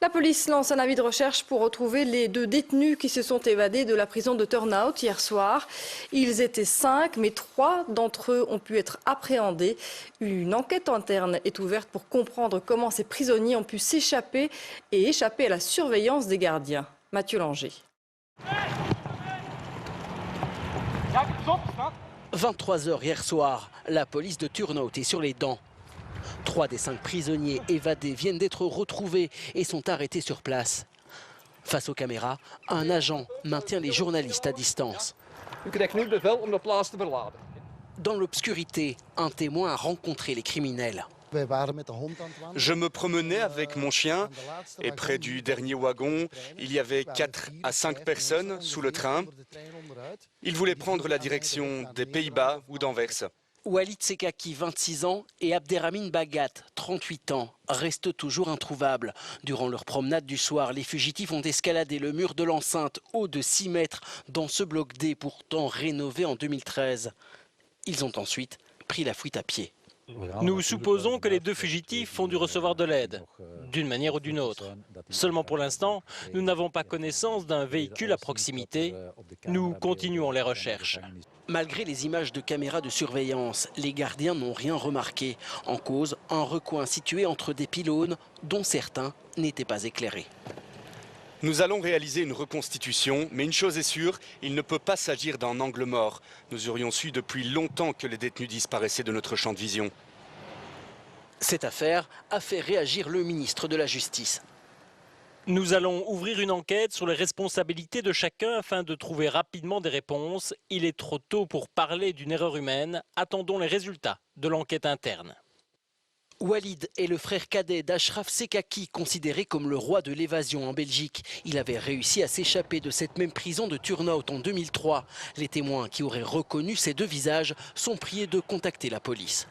La police lance un avis de recherche pour retrouver les 2 détenus qui se sont évadés de la prison de Turnhout hier soir. Ils étaient 5, mais 3 d'entre eux ont pu être appréhendés. Une enquête interne est ouverte pour comprendre comment ces prisonniers ont pu s'échapper et échapper à la surveillance des gardiens. Mathieu Langer. 23h hier soir, la police de Turnhout est sur les dents. 3 des 5 prisonniers évadés viennent d'être retrouvés et sont arrêtés sur place. Face aux caméras, un agent maintient les journalistes à distance. Dans l'obscurité, un témoin a rencontré les criminels. Je me promenais avec mon chien et près du dernier wagon, il y avait 4 à 5 personnes sous le train. Ils voulaient prendre la direction des Pays-Bas ou d'Anvers. Walid Sekaki, 26 ans, et Abderrahmine Bagat, 38 ans, restent toujours introuvables. Durant leur promenade du soir, les fugitifs ont escaladé le mur de l'enceinte haut de 6 mètres dans ce bloc D pourtant rénové en 2013. Ils ont ensuite pris la fuite à pied. Nous supposons que les 2 fugitifs ont dû recevoir de l'aide, d'une manière ou d'une autre. Seulement pour l'instant, nous n'avons pas connaissance d'un véhicule à proximité. Nous continuons les recherches. Malgré les images de caméras de surveillance, les gardiens n'ont rien remarqué. En cause, un recoin situé entre des pylônes dont certains n'étaient pas éclairés. Nous allons réaliser une reconstitution, mais une chose est sûre, il ne peut pas s'agir d'un angle mort. Nous aurions su depuis longtemps que les détenus disparaissaient de notre champ de vision. Cette affaire a fait réagir le ministre de la Justice. Nous allons ouvrir une enquête sur les responsabilités de chacun afin de trouver rapidement des réponses. Il est trop tôt pour parler d'une erreur humaine. Attendons les résultats de l'enquête interne. Walid est le frère cadet d'Ashraf Sekaki, considéré comme le roi de l'évasion en Belgique. Il avait réussi à s'échapper de cette même prison de Turnhout en 2003. Les témoins qui auraient reconnu ces 2 visages sont priés de contacter la police.